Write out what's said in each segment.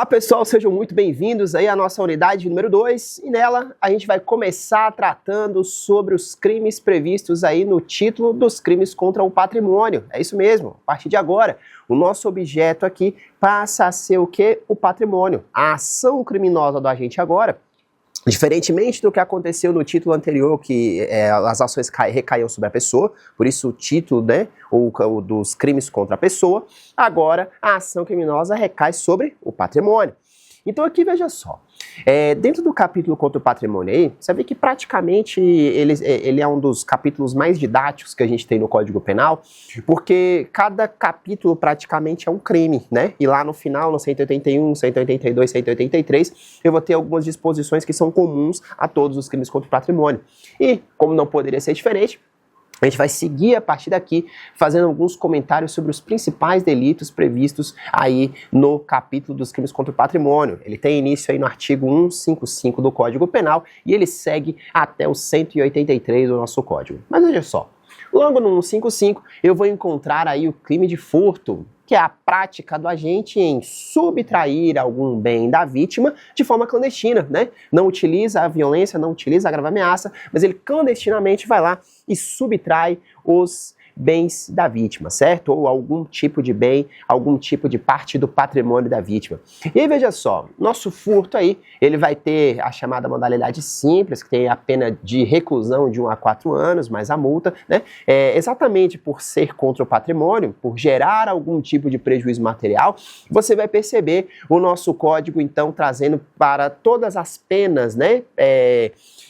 Olá pessoal, sejam muito bem-vindos aí à nossa unidade número 2 e nela a gente vai começar tratando sobre os crimes previstos aí no título dos crimes contra o patrimônio. É isso mesmo, a partir de agora o nosso objeto aqui passa a ser o quê? O patrimônio. A ação criminosa do agente agora, diferentemente do que aconteceu no título anterior, que as ações recaíam sobre a pessoa, por isso o título, né, ou dos crimes contra a pessoa, agora a ação criminosa recai sobre o patrimônio. Então aqui veja só, dentro do capítulo contra o patrimônio aí, você vê que praticamente ele é um dos capítulos mais didáticos que a gente tem no Código Penal, porque cada capítulo praticamente é um crime, né? E lá no final, no 181, 182, 183, eu vou ter algumas disposições que são comuns a todos os crimes contra o patrimônio. E, como não poderia ser diferente, a gente vai seguir a partir daqui fazendo alguns comentários sobre os principais delitos previstos aí no capítulo dos crimes contra o patrimônio. Ele tem início aí no artigo 155 do Código Penal e ele segue até o 183 do nosso Código. Mas veja só, logo no 155 eu vou encontrar aí o crime de furto, que é a prática do agente em subtrair algum bem da vítima de forma clandestina, né? Não utiliza a violência, não utiliza a grave ameaça, mas ele clandestinamente vai lá e subtrai os bens da vítima, certo? Ou algum tipo de bem, algum tipo de parte do patrimônio da vítima. E aí, veja só, nosso furto aí, ele vai ter a chamada modalidade simples, que tem a pena de reclusão de 1 a 4 anos, mais a multa, né? Exatamente por ser contra o patrimônio, por gerar algum tipo de prejuízo material, você vai perceber o nosso código, então, trazendo para todas as penas, né?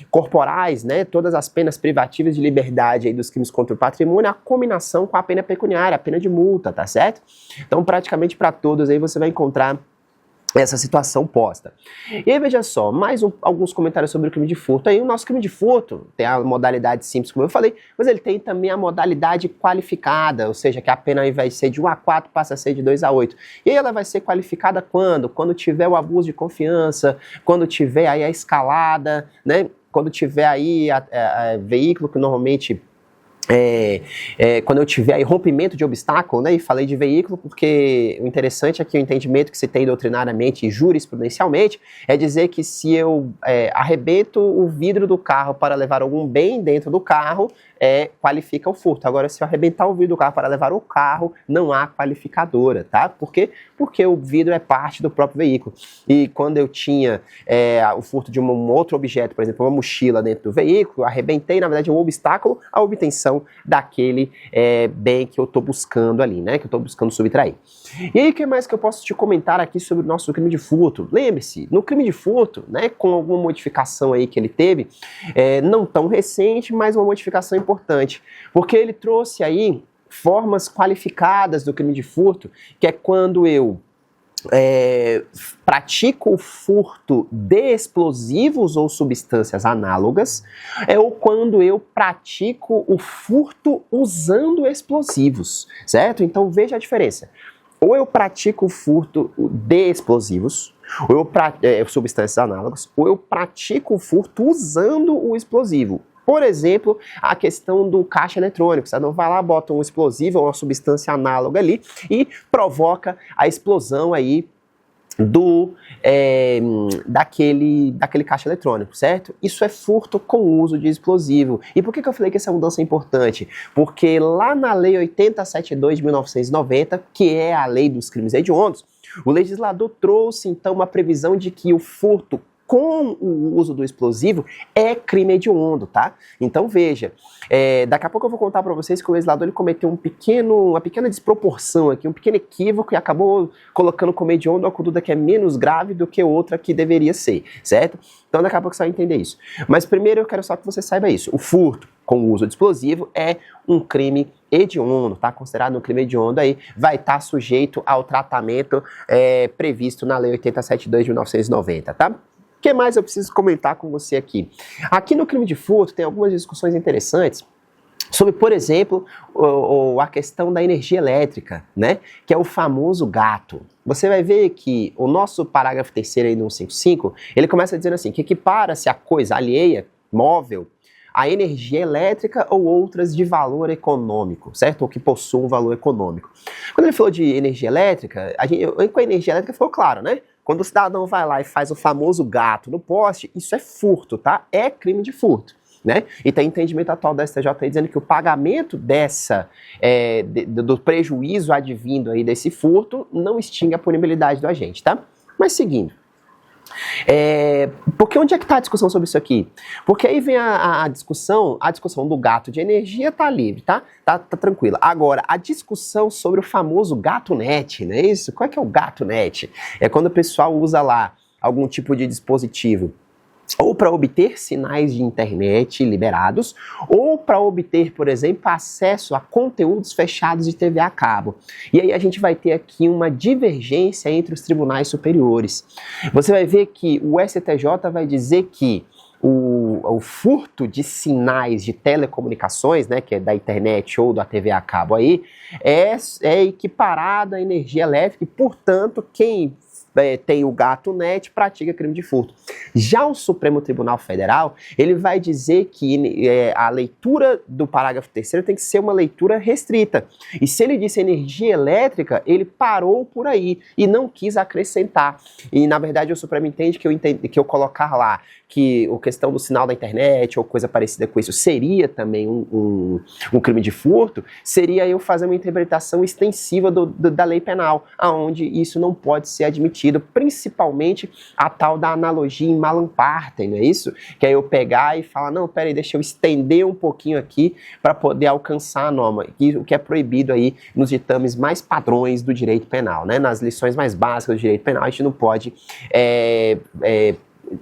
Corporais, né, todas as penas privativas de liberdade aí dos crimes contra o patrimônio, a combinação com a pena pecuniária, a pena de multa, tá certo? Então, praticamente para todos aí você vai encontrar essa situação posta. E aí, veja só, alguns comentários sobre o crime de furto. Aí o nosso crime de furto tem a modalidade simples, como eu falei, mas ele tem também a modalidade qualificada, ou seja, que a pena aí vai ser de 1 a 4, passa a ser de 2 a 8. E aí ela vai ser qualificada quando? Quando tiver o abuso de confiança, quando tiver aí a escalada, né? Quando tiver aí veículo que normalmente... quando eu tiver aí rompimento de obstáculo, né, e falei de veículo porque o interessante é que o entendimento que se tem doutrinariamente e jurisprudencialmente é dizer que se eu arrebento o vidro do carro para levar algum bem dentro do carro, qualifica o furto. Agora, se eu arrebentar o vidro do carro para levar o carro, não há qualificadora, tá? Por quê? Porque o vidro é parte do próprio veículo. E quando eu tinha o furto de um outro objeto, por exemplo, uma mochila dentro do veículo, eu arrebentei, na verdade, um obstáculo à obtenção daquele bem que eu estou buscando ali, né? Que eu estou buscando subtrair. E aí, o que mais que eu posso te comentar aqui sobre o nosso crime de furto? Lembre-se, no crime de furto, né, com alguma modificação aí que ele teve, não tão recente, mas uma modificação importante, porque ele trouxe aí formas qualificadas do crime de furto, que é quando eu pratico o furto de explosivos ou substâncias análogas, ou quando eu pratico o furto usando explosivos, certo? Então veja a diferença. Ou eu pratico o furto de explosivos, ou substâncias análogas, ou eu pratico o furto usando o explosivo. Por exemplo, a questão do caixa eletrônico. Você não vai lá, bota um explosivo ou uma substância análoga ali e provoca a explosão aí daquele caixa eletrônico, certo? Isso é furto com uso de explosivo. E por que eu falei que essa mudança é importante? Porque lá na Lei 8072 de 1990, que é a lei dos crimes hediondos, o legislador trouxe então uma previsão de que o furto com o uso do explosivo é crime hediondo, tá? Então veja, daqui a pouco eu vou contar para vocês que o legislador ele cometeu uma pequena desproporção aqui, um pequeno equívoco e acabou colocando como hediondo uma conduta que é menos grave do que outra que deveria ser, certo? Então daqui a pouco você vai entender isso. Mas primeiro eu quero só que você saiba isso, o furto com o uso de explosivo é um crime hediondo, tá? Considerado um crime hediondo aí, vai estar sujeito ao tratamento previsto na Lei 8072 de 1990, tá? O que mais eu preciso comentar com você aqui? Aqui no crime de furto tem algumas discussões interessantes sobre, por exemplo, a questão da energia elétrica, né? Que é o famoso gato. Você vai ver que o nosso parágrafo 3º aí no 155, ele começa dizendo assim, que equipara-se a coisa alheia, móvel, a energia elétrica ou outras de valor econômico, certo? Ou que possuam valor econômico. Quando ele falou de energia elétrica, com a energia elétrica ficou claro, né? quando o cidadão vai lá e faz o famoso gato no poste, isso é furto, tá? É crime de furto. Né? E tem entendimento atual da STJ aí dizendo que o pagamento do prejuízo advindo aí desse furto não extingue a punibilidade do agente, tá? Mas seguindo. Porque onde é que está a discussão sobre isso aqui? Porque aí vem a discussão do gato de energia tá livre, tá? Tá tranquila. Agora, a discussão sobre o famoso gato net, não é isso? Qual é que é o gato net? É quando o pessoal usa lá algum tipo de dispositivo ou para obter sinais de internet liberados, ou para obter, por exemplo, acesso a conteúdos fechados de TV a cabo. E aí a gente vai ter aqui uma divergência entre os tribunais superiores. Você vai ver que o STJ vai dizer que o furto de sinais de telecomunicações, né, que é da internet ou da TV a cabo aí, é equiparado à energia elétrica e, portanto, quem tem o gato net, pratica crime de furto. Já o Supremo Tribunal Federal, ele vai dizer que a leitura do parágrafo 3º tem que ser uma leitura restrita. E se ele disse energia elétrica, ele parou por aí e não quis acrescentar. E, na verdade, o Supremo entende que eu colocar lá que a questão do sinal da internet ou coisa parecida com isso seria também um crime de furto, seria eu fazer uma interpretação extensiva da lei penal, aonde isso não pode ser admitido, principalmente a tal da analogia em Malam-Partem, não é isso? Que é eu pegar e falar, não, peraí, deixa eu estender um pouquinho aqui para poder alcançar a norma, o que é proibido aí nos ditames mais padrões do direito penal, né? Nas lições mais básicas do direito penal, a gente não pode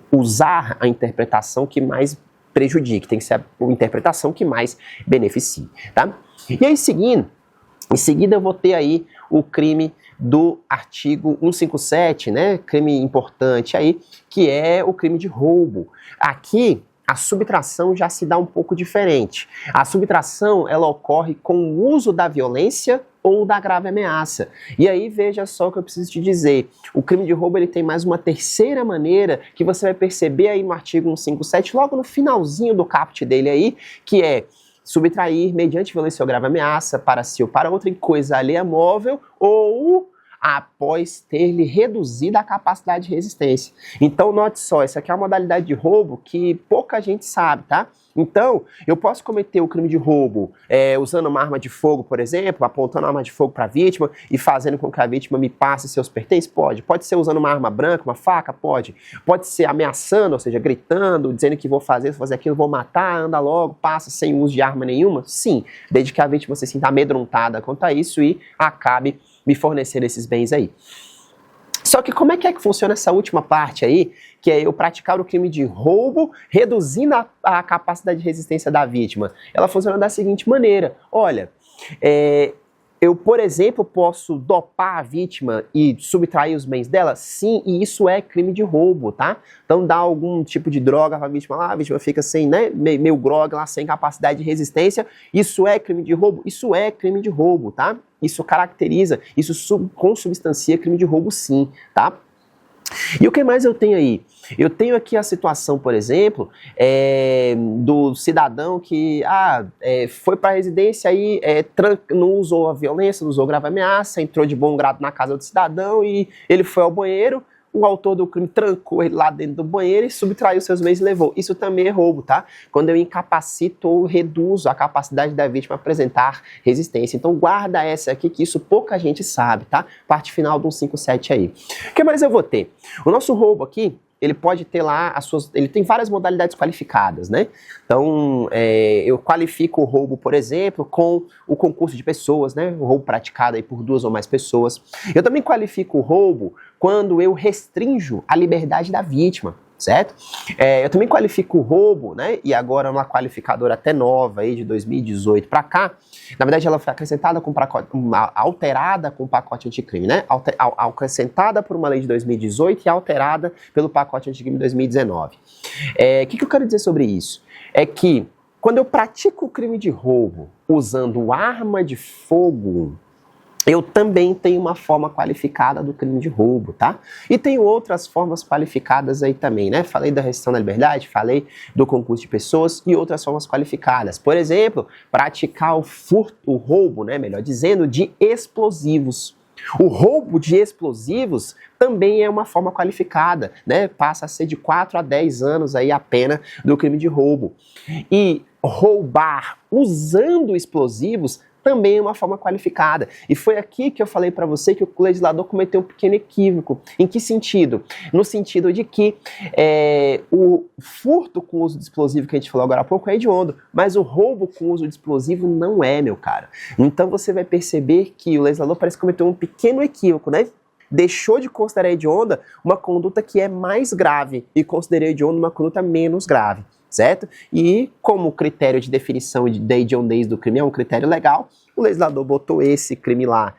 usar a interpretação que mais prejudique, tem que ser a interpretação que mais beneficie, tá? E aí, em seguida eu vou ter aí o crime do artigo 157, né? Crime importante aí, que é o crime de roubo. Aqui, a subtração já se dá um pouco diferente. A subtração, ela ocorre com o uso da violência ou da grave ameaça. E aí, veja só o que eu preciso te dizer. O crime de roubo, ele tem mais uma terceira maneira que você vai perceber aí no artigo 157, logo no finalzinho do caput dele aí, que é subtrair mediante violência ou grave ameaça para si ou para outra em coisa alheia móvel ou após ter-lhe reduzido a capacidade de resistência. Então, note só, essa aqui é uma modalidade de roubo que pouca gente sabe, tá? Então, eu posso cometer o crime de roubo usando uma arma de fogo, por exemplo, apontando uma arma de fogo para a vítima e fazendo com que a vítima me passe seus pertences? Pode. Pode ser usando uma arma branca, uma faca? Pode. Pode ser ameaçando, ou seja, gritando, dizendo que vou fazer aquilo, vou matar, anda logo, passa sem uso de arma nenhuma? Sim, desde que a vítima se sinta amedrontada quanto a isso e acabe me fornecer esses bens aí. Só que como é que funciona essa última parte aí, que é eu praticar o crime de roubo, reduzindo a capacidade de resistência da vítima? Ela funciona da seguinte maneira, olha, eu, por exemplo, posso dopar a vítima e subtrair os bens dela? Sim, e isso é crime de roubo, tá? Então dá algum tipo de droga pra vítima lá, a vítima fica sem, né, meio grogue lá, sem capacidade de resistência, isso é crime de roubo? Isso é crime de roubo, tá? Isso caracteriza, isso consubstancia crime de roubo sim, tá? E o que mais eu tenho aí? Eu tenho aqui a situação, por exemplo, do cidadão que foi para a residência e não usou a violência, não usou grave ameaça, entrou de bom grado na casa do cidadão e ele foi ao banheiro, o autor do crime trancou ele lá dentro do banheiro e subtraiu seus bens e levou. Isso também é roubo, tá? Quando eu incapacito ou reduzo a capacidade da vítima a apresentar resistência. Então guarda essa aqui, que isso pouca gente sabe, tá? Parte final do 157 aí. O que mais eu vou ter? O nosso roubo aqui, ele pode ter lá ele tem várias modalidades qualificadas, né? Então, eu qualifico o roubo, por exemplo, com o concurso de pessoas, né? O roubo praticado aí por 2 ou mais pessoas. Eu também qualifico o roubo quando eu restrinjo a liberdade da vítima, certo? Eu também qualifico o roubo, né? E agora uma qualificadora até nova aí de 2018 para cá. Na verdade, ela foi acrescentada alterada com o pacote anticrime, né? Acrescentada por uma lei de 2018 e alterada pelo pacote anticrime de 2019. O que eu quero dizer sobre isso? É que quando eu pratico o crime de roubo usando arma de fogo, eu também tenho uma forma qualificada do crime de roubo, tá? E tenho outras formas qualificadas aí também, né? Falei da restrição da liberdade, falei do concurso de pessoas e outras formas qualificadas. Por exemplo, praticar o roubo, né? Melhor dizendo, de explosivos. O roubo de explosivos também é uma forma qualificada, né? Passa a ser de 4 a 10 anos aí a pena do crime de roubo. E roubar usando explosivos também é uma forma qualificada. E foi aqui que eu falei para você que o legislador cometeu um pequeno equívoco. Em que sentido? No sentido de que o furto com uso de explosivo que a gente falou agora há pouco é hediondo, mas o roubo com uso de explosivo não é, meu cara. Então você vai perceber que o legislador parece que cometeu um pequeno equívoco, né? Deixou de considerar hedionda uma conduta que é mais grave e considerou hedionda uma conduta menos grave. Certo? E como o critério de definição da hediondez do crime é um critério legal, o legislador botou esse crime lá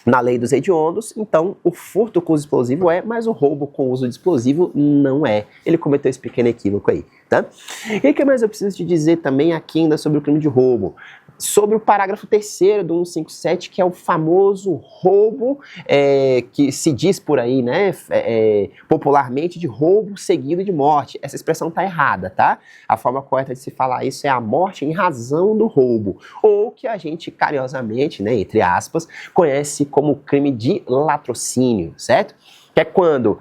na lei dos hediondos, então o furto com uso explosivo é, mas o roubo com uso de explosivo não é. Ele cometeu esse pequeno equívoco aí, tá? E o que mais eu preciso te dizer também aqui ainda sobre o crime de roubo? Sobre o parágrafo 3º do 157, que é o famoso roubo, que se diz por aí, né, popularmente, de roubo seguido de morte. Essa expressão está errada, tá? A forma correta de se falar isso é a morte em razão do roubo, ou que a gente carinhosamente, né, entre aspas, conhece como crime de latrocínio, certo? Que é quando,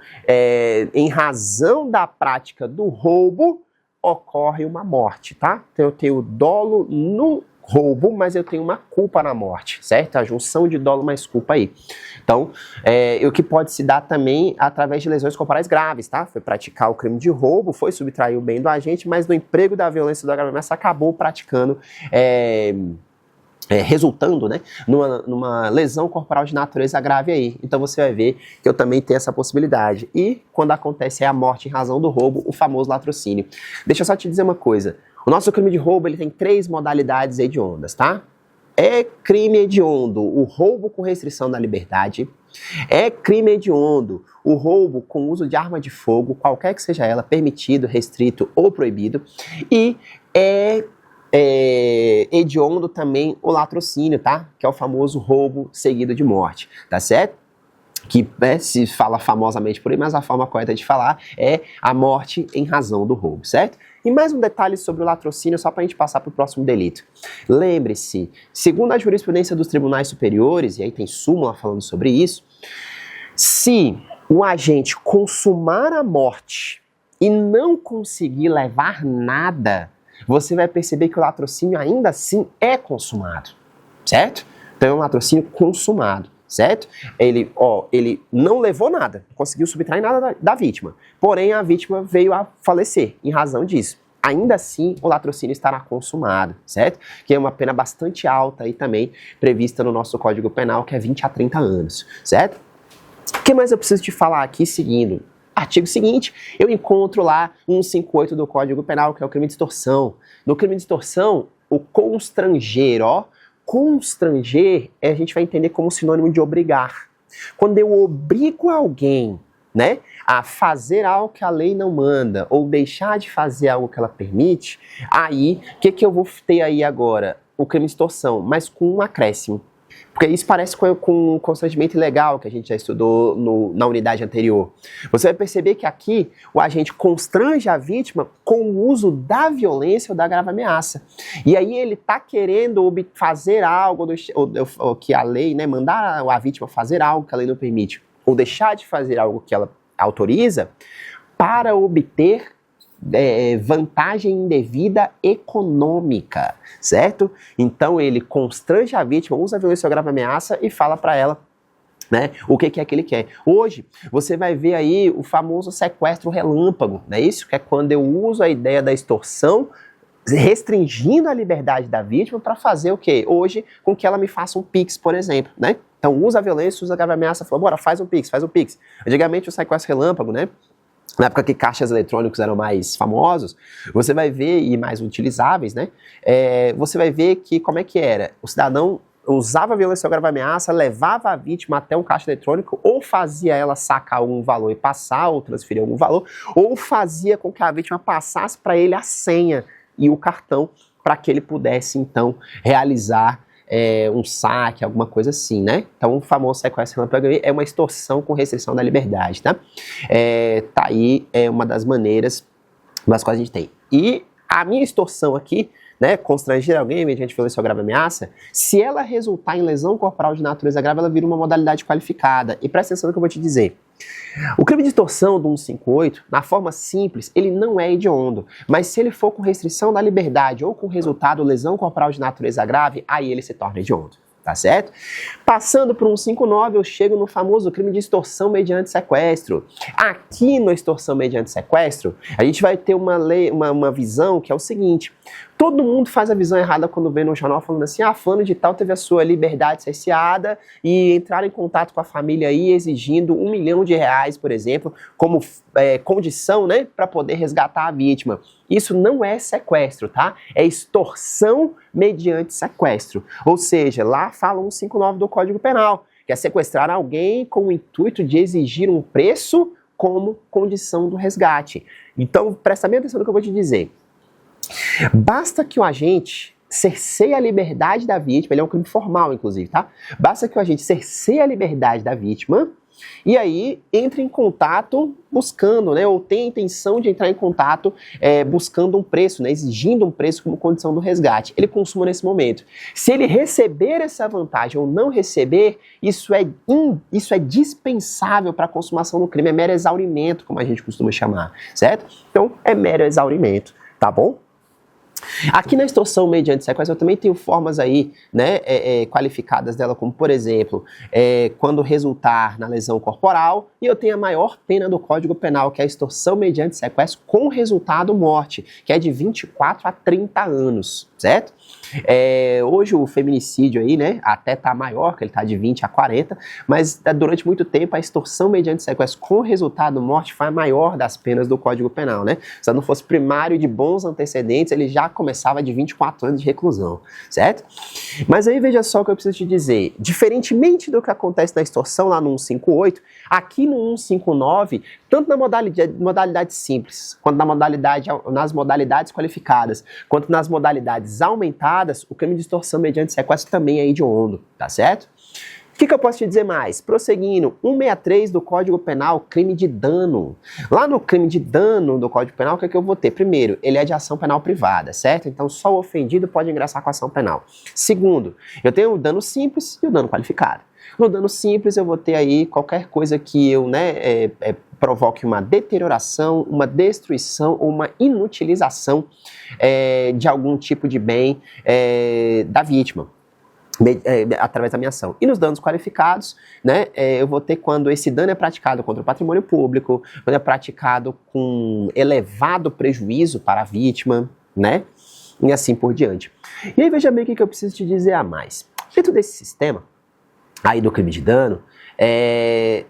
em razão da prática do roubo, ocorre uma morte, tá? Então eu tenho dolo no roubo, mas eu tenho uma culpa na morte, certo? A junção de dolo mais culpa aí. Então, o que pode se dar também através de lesões corporais graves, tá? Foi praticar o crime de roubo, foi subtrair o bem do agente, mas no emprego da violência do agravamento acabou praticando, resultando, né, numa lesão corporal de natureza grave aí. Então você vai ver que eu também tenho essa possibilidade. E quando acontece a morte em razão do roubo, o famoso latrocínio. Deixa eu só te dizer uma coisa. O nosso crime de roubo, ele tem 3 modalidades hediondas, tá? É crime hediondo o roubo com restrição da liberdade, é crime hediondo o roubo com uso de arma de fogo, qualquer que seja ela, permitido, restrito ou proibido, e hediondo também o latrocínio, tá? Que é o famoso roubo seguido de morte, tá certo? Que se fala famosamente por aí, mas a forma correta de falar é a morte em razão do roubo, certo? E mais um detalhe sobre o latrocínio, só para a gente passar para o próximo delito. Lembre-se, segundo a jurisprudência dos tribunais superiores, e aí tem súmula falando sobre isso, se o agente consumar a morte e não conseguir levar nada, você vai perceber que o latrocínio ainda assim é consumado, certo? Então é um latrocínio consumado, certo? Ele não levou nada, não conseguiu subtrair nada da vítima, porém a vítima veio a falecer em razão disso. Ainda assim, o latrocínio estará consumado, certo? Que é uma pena bastante alta aí também, prevista no nosso Código Penal, que é 20 a 30 anos, certo? O que mais eu preciso te falar aqui seguindo? Artigo seguinte, eu encontro lá 158 do Código Penal, que é o crime de extorsão. No crime de extorsão, o constranger, constranger, a gente vai entender como sinônimo de obrigar. Quando eu obrigo alguém, né, a fazer algo que a lei não manda, ou deixar de fazer algo que ela permite, aí, o que eu vou ter aí agora? O crime de extorsão, mas com um acréscimo. Porque isso parece com um constrangimento ilegal que a gente já estudou na unidade anterior. Você vai perceber que aqui o agente constrange a vítima com o uso da violência ou da grave ameaça. E aí ele está querendo fazer algo, ou que a lei, né, mandar a vítima fazer algo que a lei não permite, ou deixar de fazer algo que ela autoriza, para obter vantagem indevida econômica, certo? Então ele constrange a vítima, usa a violência ou grave ameaça e fala para ela, né, o que é que ele quer. Hoje, você vai ver aí o famoso sequestro relâmpago, não é isso? Que é quando eu uso a ideia da extorsão, restringindo a liberdade da vítima para fazer o quê? Hoje, com que ela me faça um Pix, por exemplo, né? Então usa a violência, usa a grave ameaça, fala, bora, faz um Pix. Antigamente o sequestro relâmpago, né? Na época que caixas eletrônicos eram mais famosos, você vai ver, e mais utilizáveis, né? Você vai ver que como é que era? O cidadão usava a violência ou grave ameaça, levava a vítima até um caixa eletrônico, ou fazia ela sacar algum valor e passar, ou transferir algum valor, ou fazia com que a vítima passasse para ele a senha e o cartão, para que ele pudesse, então, realizar um saque, alguma coisa assim, né? Então, o famoso sequestro relâmpago é uma extorsão com restrição da liberdade, tá? Tá aí uma das maneiras das quais a gente tem. E a minha extorsão aqui, né, constranger alguém mediante violência ou grave ameaça, se ela resultar em lesão corporal de natureza grave, ela vira uma modalidade qualificada. E presta atenção no que eu vou te dizer. O crime de extorsão do 158, na forma simples, ele não é hediondo, mas se ele for com restrição da liberdade ou com resultado lesão corporal de natureza grave, aí ele se torna hediondo. Tá certo? Passando por 159, eu chego no famoso crime de extorsão mediante sequestro. Aqui no extorsão mediante sequestro, a gente vai ter uma visão que é o seguinte: todo mundo faz a visão errada quando vê no jornal falando assim, fulano de tal teve a sua liberdade cerceada e entraram em contato com a família aí exigindo R$1 milhão, por exemplo, como condição, né, para poder resgatar a vítima. Isso não é sequestro, tá? É extorsão mediante sequestro. Ou seja, lá fala 159 do Código Penal, que é sequestrar alguém com o intuito de exigir um preço como condição do resgate. Então, presta bem atenção no que eu vou te dizer. Basta que o agente cerceie a liberdade da vítima, ele é um crime formal, inclusive, tá? Basta que o agente cerceie a liberdade da vítima e aí entre em contato buscando, né, ou tem a intenção de entrar em contato buscando um preço, né, exigindo um preço como condição do resgate. Ele consuma nesse momento. Se ele receber essa vantagem ou não receber, isso é dispensável para a consumação do crime, é mero exaurimento, como a gente costuma chamar, certo? Então, é mero exaurimento, tá bom? Aqui na extorsão mediante sequestro eu também tenho formas aí, né, qualificadas dela, como por exemplo, quando resultar na lesão corporal, e eu tenho a maior pena do Código Penal, que é a extorsão mediante sequestro com resultado morte, que é de 24 a 30 anos, certo? Hoje o feminicídio aí, né, até tá maior, que ele tá de 20 a 40, mas durante muito tempo a extorsão mediante sequestro com resultado morte foi a maior das penas do Código Penal, né? Se não fosse primário de bons antecedentes, ele já começava de 24 anos de reclusão, certo? Mas aí veja só o que eu preciso te dizer. Diferentemente do que acontece na extorsão lá no 158, aqui no 159, tanto na modalidade simples, quanto nas modalidades qualificadas, quanto nas modalidades aumentadas, o crime de extorsão mediante sequestro também é hediondo, tá certo? O que eu posso te dizer mais? Prosseguindo, 163 do Código Penal, crime de dano. Lá no crime de dano do Código Penal, o que é que eu vou ter? Primeiro, ele é de ação penal privada, certo? Então só o ofendido pode ingressar com ação penal. Segundo, eu tenho o dano simples e o dano qualificado. No dano simples eu vou ter aí qualquer coisa que eu, provoque uma deterioração, uma destruição ou uma inutilização de algum tipo de bem da vítima, através da minha ação. E nos danos qualificados, né, eu vou ter quando esse dano é praticado contra o patrimônio público, quando é praticado com elevado prejuízo para a vítima, né, e assim por diante. E aí veja bem o que eu preciso te dizer a mais. Dentro desse sistema aí do crime de dano,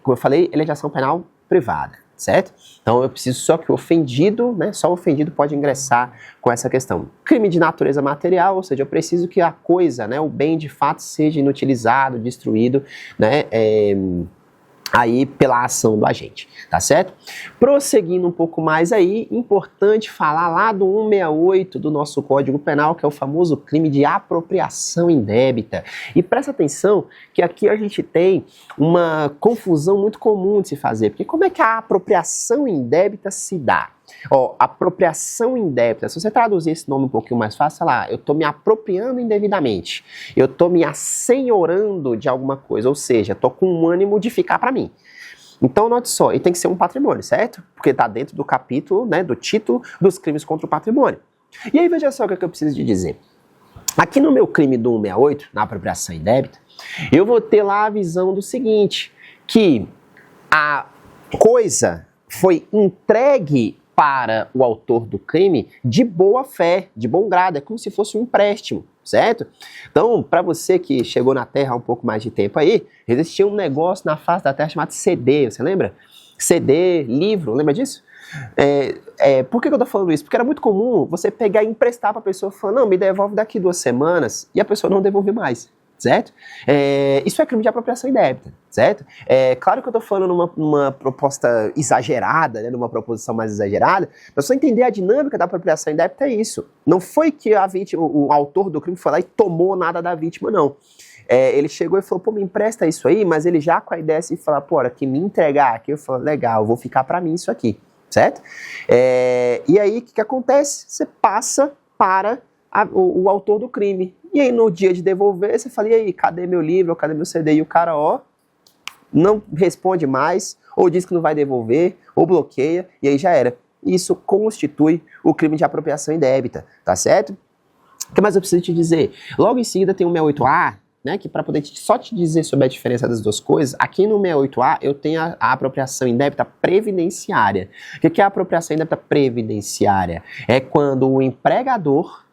como eu falei, ele é de ação penal privada, certo? Então eu preciso só que o ofendido, né, só o ofendido pode ingressar com essa questão. Crime de natureza material, ou seja, eu preciso que a coisa, né, o bem de fato seja inutilizado, destruído, né, aí pela ação do agente, tá certo? Prosseguindo um pouco mais aí, importante falar lá do 168 do nosso Código Penal, que é o famoso crime de apropriação indébita. E presta atenção que aqui a gente tem uma confusão muito comum de se fazer, porque como é que a apropriação indébita se dá? Apropriação indébita, se você traduzir esse nome um pouquinho mais fácil, sei lá, eu estou me apropriando indevidamente, eu estou me assenhorando de alguma coisa, ou seja, estou com um ânimo de ficar para mim. Então, note só, ele tem que ser um patrimônio, certo? Porque está dentro do capítulo, né, do título dos crimes contra o patrimônio. E aí, veja só o que eu preciso de dizer. Aqui no meu crime do 168, na apropriação indébita, eu vou ter lá a visão do seguinte, que a coisa foi entregue para o autor do crime de boa fé, de bom grado, é como se fosse um empréstimo, certo? Então, para você que chegou na Terra há um pouco mais de tempo aí, existia um negócio na face da Terra chamado CD, você lembra? CD, livro, lembra disso? Por que eu tô falando isso? Porque era muito comum você pegar e emprestar para a pessoa, falando, não, me devolve daqui 2 semanas, e a pessoa não devolver mais. Certo? Isso é crime de apropriação indébita, certo? Claro que eu estou falando numa proposta exagerada, né, numa proposição mais exagerada, mas só entender a dinâmica da apropriação indébita é isso. Não foi que a vítima, o autor do crime foi lá e tomou nada da vítima, não. Ele chegou e falou, pô, me empresta isso aí, mas ele já com a ideia de falar, pô, hora que me entregar aqui, eu falo, legal, vou ficar para mim isso aqui. certo? E aí, o que acontece? Você passa para o autor do crime. E aí, no dia de devolver, você fala, e aí, cadê meu livro, cadê meu CD? E o cara, não responde mais, ou diz que não vai devolver, ou bloqueia, e aí já era. Isso constitui o crime de apropriação indébita, tá certo? O que mais eu preciso te dizer? Logo em seguida tem o 68A, né, que para poder só te dizer sobre a diferença das duas coisas, aqui no 68A eu tenho a apropriação indébita previdenciária. O que é a apropriação indébita previdenciária? É quando o empregador,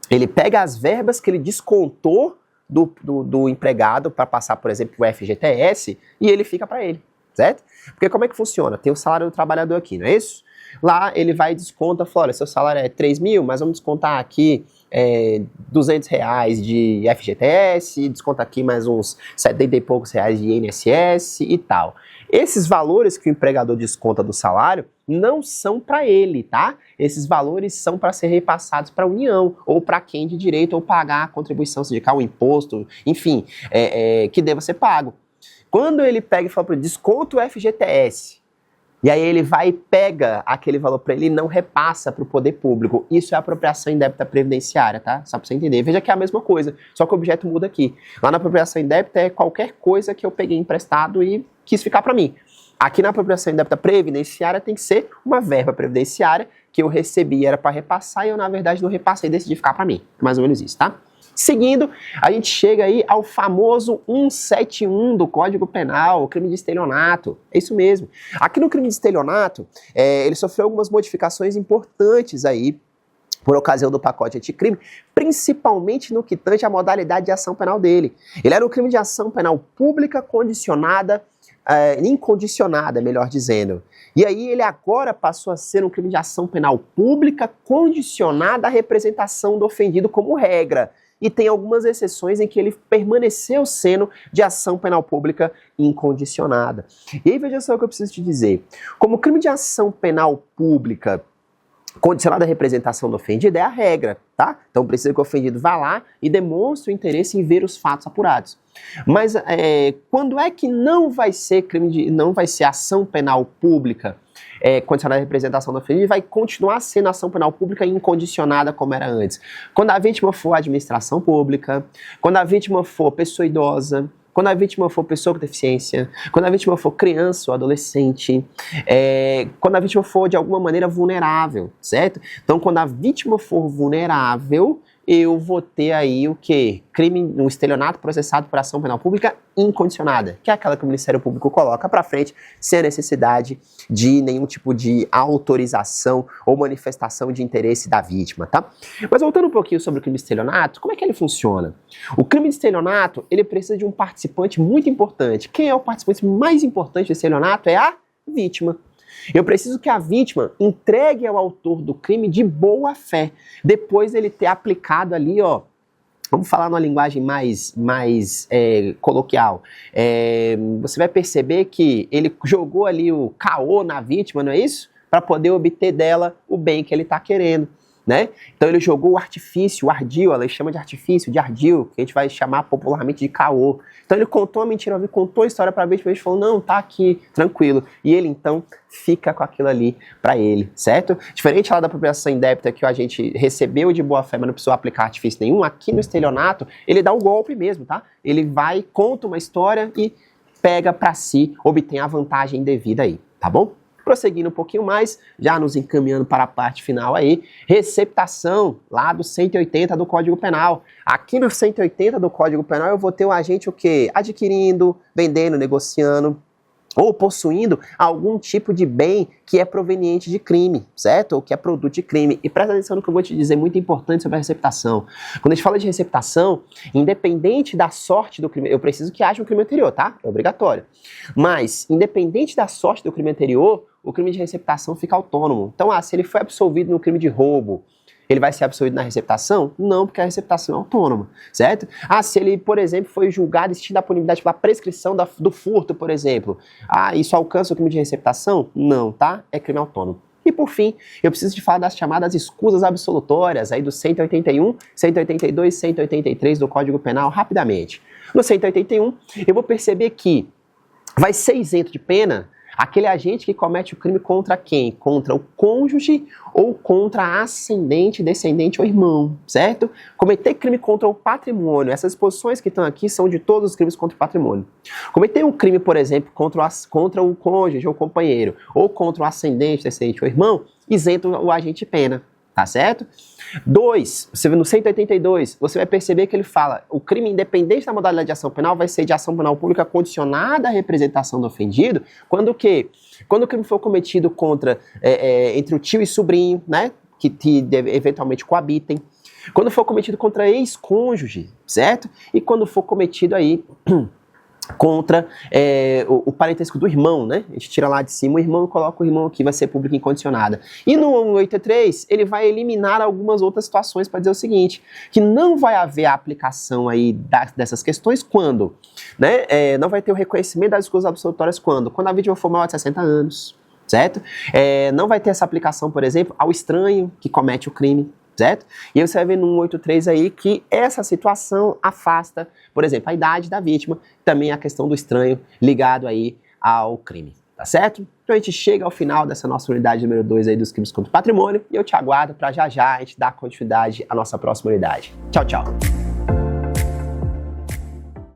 ele pega as verbas que ele descontou do empregado para passar, por exemplo, o FGTS, e ele fica para ele, certo? Porque como é que funciona? Tem o salário do trabalhador aqui, não é isso? Lá ele vai e desconta, fala, olha, seu salário é 3 mil, mas vamos descontar aqui R$200 de FGTS, desconta aqui mais uns 70 e poucos reais de INSS e tal. Esses valores que o empregador desconta do salário não são para ele, tá? Esses valores são para ser repassados para a União, ou para quem de direito, ou pagar a contribuição sindical, o imposto, enfim, que deva ser pago. Quando ele pega e fala para ele, desconta o FGTS, e aí ele vai e pega aquele valor para ele e não repassa para o poder público. Isso é apropriação indébita previdenciária, tá? Só para você entender. Veja que é a mesma coisa, só que o objeto muda aqui. Lá na apropriação indébita é qualquer coisa que eu peguei emprestado e quis ficar para mim. Aqui na apropriação indébita previdenciária tem que ser uma verba previdenciária que eu recebi, era para repassar, e eu na verdade não repassei e decidi ficar para mim. É mais ou menos isso, tá? Seguindo, a gente chega aí ao famoso 171 do Código Penal, o crime de estelionato. É isso mesmo. Aqui no crime de estelionato, ele sofreu algumas modificações importantes aí, por ocasião do pacote anticrime, principalmente no que tange à modalidade de ação penal dele. Ele era um crime de ação penal pública condicionada, incondicionada, melhor dizendo. E aí ele agora passou a ser um crime de ação penal pública condicionada à representação do ofendido como regra. E tem algumas exceções em que ele permaneceu sendo de ação penal pública incondicionada. E aí veja só o que eu preciso te dizer. Como crime de ação penal pública condicionada à representação do ofendido é a regra, tá? Então precisa que o ofendido vá lá e demonstre o interesse em ver os fatos apurados. Mas quando é que não vai ser não vai ser ação penal pública condicionada à representação do ofendido, vai continuar sendo ação penal pública incondicionada como era antes? Quando a vítima for administração pública, quando a vítima for pessoa idosa, quando a vítima for pessoa com deficiência, quando a vítima for criança ou adolescente, quando a vítima for de alguma maneira vulnerável, certo? Então, quando a vítima for vulnerável, eu vou ter aí o quê? Um estelionato processado por ação penal pública incondicionada, que é aquela que o Ministério Público coloca para frente sem a necessidade de nenhum tipo de autorização ou manifestação de interesse da vítima, tá? Mas voltando um pouquinho sobre o crime de estelionato, como é que ele funciona? O crime de estelionato, ele precisa de um participante muito importante. Quem é o participante mais importante do estelionato? É a vítima. Eu preciso que a vítima entregue ao autor do crime de boa fé, depois dele ter aplicado ali, vamos falar numa linguagem mais coloquial. Você vai perceber que ele jogou ali o caô na vítima, não é isso? Para poder obter dela o bem que ele está querendo, né? Então ele jogou o artifício, o ardil, ela chama de artifício, de ardil, que a gente vai chamar popularmente de caô. Então ele contou a mentira, contou a história para a vítima, e falou, não, tá aqui, tranquilo. E ele então fica com aquilo ali para ele, certo? Diferente lá da apropriação indébita que a gente recebeu de boa fé, mas não precisou aplicar artifício nenhum, aqui no estelionato ele dá o golpe mesmo, tá? Ele vai, conta uma história e pega para si, obtém a vantagem devida aí, tá bom? Prosseguindo um pouquinho mais, já nos encaminhando para a parte final aí, receptação lá do 180 do Código Penal. Aqui no 180 do Código Penal eu vou ter o agente o quê? Adquirindo, vendendo, negociando ou possuindo algum tipo de bem que é proveniente de crime, certo? Ou que é produto de crime. E presta atenção no que eu vou te dizer, muito importante sobre a receptação. Quando a gente fala de receptação, independente da sorte do crime, eu preciso que haja um crime anterior, tá? É obrigatório. Mas, independente da sorte do crime anterior, o crime de receptação fica autônomo. Então, se ele foi absolvido no crime de roubo, ele vai ser absolvido na receptação? Não, porque a receptação é autônoma, certo? Se ele, por exemplo, foi julgado extinta a punibilidade pela prescrição do furto, por exemplo. Isso alcança o crime de receptação? Não, tá? É crime autônomo. E por fim, eu preciso te falar das chamadas escusas absolutórias, aí do 181, 182, 183 do Código Penal, rapidamente. No 181, eu vou perceber que vai ser isento de pena Aquele agente que comete o crime contra quem? Contra o cônjuge ou contra a ascendente, descendente ou irmão, certo? Cometer crime contra o patrimônio. Essas exposições que estão aqui são de todos os crimes contra o patrimônio. Cometer um crime, por exemplo, contra o cônjuge ou companheiro, ou contra o ascendente, descendente ou irmão, isenta o agente de pena, tá certo? 2, você vê no 182, você vai perceber que ele fala, o crime independente da modalidade de ação penal vai ser de ação penal pública condicionada à representação do ofendido, quando o quê? Quando o crime for cometido contra, entre o tio e sobrinho, né, que eventualmente coabitem, quando for cometido contra ex-cônjuge, certo? E quando for cometido aí contra o parentesco do irmão, né? A gente tira lá de cima o irmão e coloca o irmão aqui, vai ser pública incondicionada. E no 183, ele vai eliminar algumas outras situações para dizer o seguinte, que não vai haver a aplicação aí dessas questões quando, né? Não vai ter o reconhecimento das escusas absolutórias quando? Quando a vítima for maior de 60 anos, certo? Não vai ter essa aplicação, por exemplo, ao estranho que comete o crime, certo? E aí você vai ver no 183 aí que essa situação afasta, por exemplo, a idade da vítima, também a questão do estranho ligado aí ao crime, tá certo? Então a gente chega ao final dessa nossa unidade número 2 aí dos crimes contra o patrimônio e eu te aguardo para já a gente dar continuidade à nossa próxima unidade. Tchau, tchau!